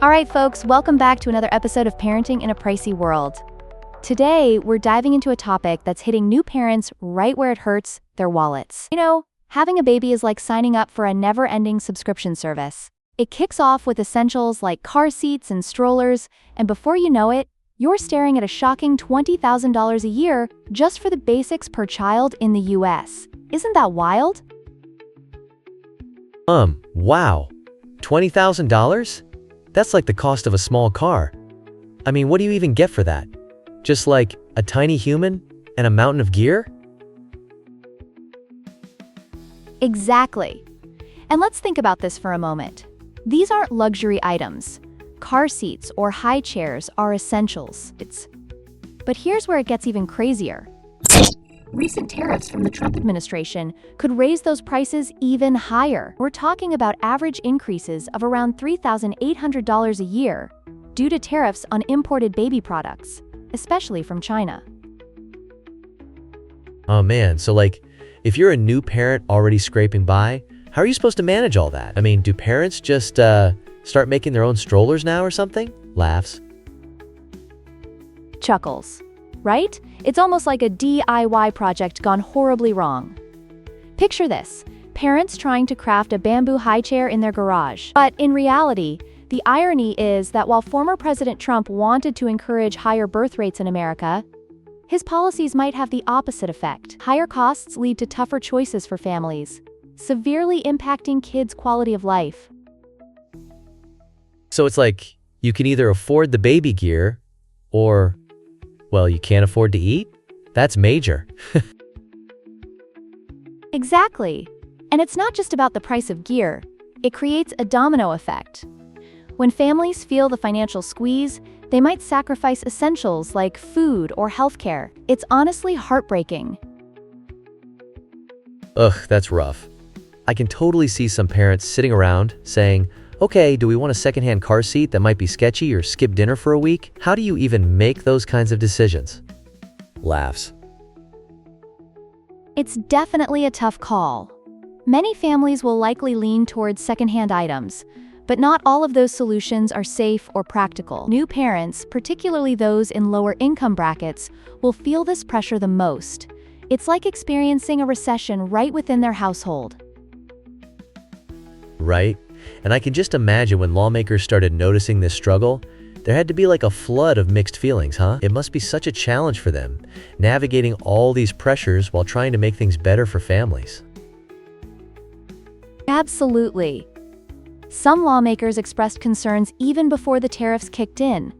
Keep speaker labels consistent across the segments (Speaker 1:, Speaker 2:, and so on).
Speaker 1: All right, folks, welcome back to another episode of Parenting in a Pricey World. Today, we're diving into a topic that's hitting new parents right where it hurts, their wallets. Having a baby is like signing up for a never-ending subscription service. It kicks off with essentials like car seats and strollers, and before you know it, you're staring at a shocking $20,000 a year just for the basics per child in the US. Isn't that wild?
Speaker 2: Wow. $20,000? That's like the cost of a small car. I mean, what do you even get for that? Just like a tiny human and a mountain of gear?
Speaker 1: Exactly. And let's think about this for a moment. These aren't luxury items. Car seats or high chairs are essentials. But here's where it gets even crazier. Recent tariffs from the Trump administration could raise those prices even higher. We're talking about average increases of around $3,800 a year due to tariffs on imported baby products, especially from China.
Speaker 2: Oh man, so if you're a new parent already scraping by, how are you supposed to manage all that? I mean, do parents just start making their own strollers now or something? Laughs.
Speaker 1: Chuckles. Right? It's almost like a DIY project gone horribly wrong. Picture this: parents trying to craft a bamboo high chair in their garage. But in reality, the irony is that while former President Trump wanted to encourage higher birth rates in America, his policies might have the opposite effect. Higher costs lead to tougher choices for families, severely impacting kids' quality of life.
Speaker 2: So it's like you can either afford the baby gear or, well, you can't afford to eat? That's major.
Speaker 1: Exactly. And it's not just about the price of gear. It creates a domino effect. When families feel the financial squeeze, they might sacrifice essentials like food or healthcare. It's honestly heartbreaking.
Speaker 2: Ugh, that's rough. I can totally see some parents sitting around saying, okay, do we want a secondhand car seat that might be sketchy or skip dinner for a week? How do you even make those kinds of decisions? Laughs.
Speaker 1: It's definitely a tough call. Many families will likely lean towards secondhand items, but not all of those solutions are safe or practical. New parents, particularly those in lower income brackets, will feel this pressure the most. It's like experiencing a recession right within their household.
Speaker 2: Right? And I can just imagine when lawmakers started noticing this struggle, there had to be like a flood of mixed feelings, huh? It must be such a challenge for them, navigating all these pressures while trying to make things better for families.
Speaker 1: Absolutely. Some lawmakers expressed concerns even before the tariffs kicked in.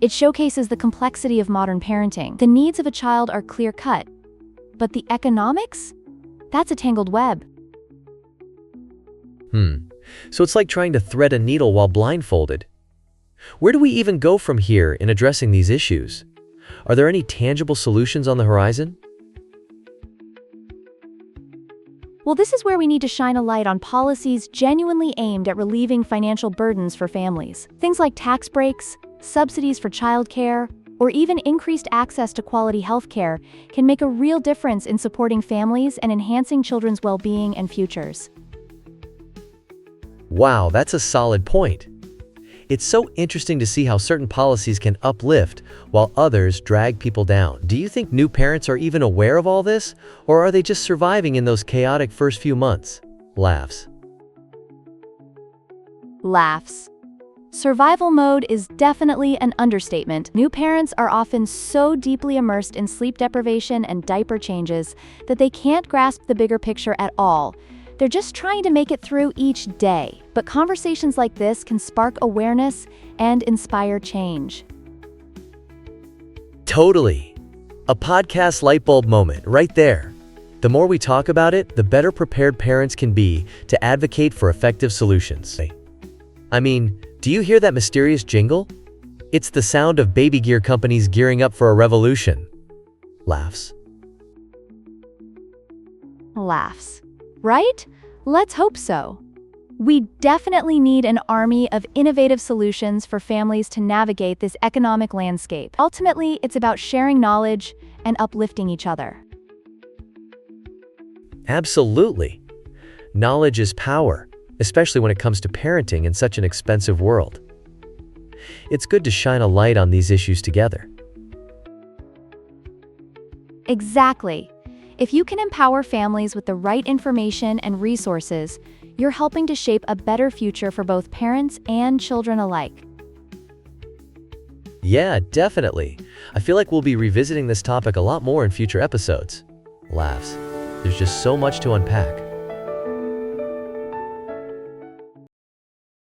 Speaker 1: It showcases the complexity of modern parenting. The needs of a child are clear-cut, but the economics? That's a tangled web.
Speaker 2: So it's like trying to thread a needle while blindfolded. Where do we even go from here in addressing these issues? Are there any tangible solutions on the horizon?
Speaker 1: Well, this is where we need to shine a light on policies genuinely aimed at relieving financial burdens for families. Things like tax breaks, subsidies for childcare, or even increased access to quality healthcare can make a real difference in supporting families and enhancing children's well-being and futures.
Speaker 2: Wow, that's a solid point. It's so interesting to see how certain policies can uplift while others drag people down. Do you think new parents are even aware of all this, or are they just surviving in those chaotic first few months? Laughs.
Speaker 1: Laughs. Survival mode is definitely an understatement. New parents are often so deeply immersed in sleep deprivation and diaper changes that they can't grasp the bigger picture at all. They're just trying to make it through each day, but conversations like this can spark awareness and inspire change.
Speaker 2: Totally. A podcast light bulb moment right there. The more we talk about it, the better prepared parents can be to advocate for effective solutions. I mean, do you hear that mysterious jingle? It's the sound of baby gear companies gearing up for a revolution. Laughs.
Speaker 1: Laughs. Right? Let's hope so. We definitely need an army of innovative solutions for families to navigate this economic landscape. Ultimately, it's about sharing knowledge and uplifting each other.
Speaker 2: Absolutely. Knowledge is power, especially when it comes to parenting in such an expensive world. it's good to shine a light on these issues together.
Speaker 1: Exactly. If you can empower families with the right information and resources, you're helping to shape a better future for both parents and children alike.
Speaker 2: Yeah, definitely. I feel like we'll be revisiting this topic a lot more in future episodes. Laughs. There's just so much to unpack.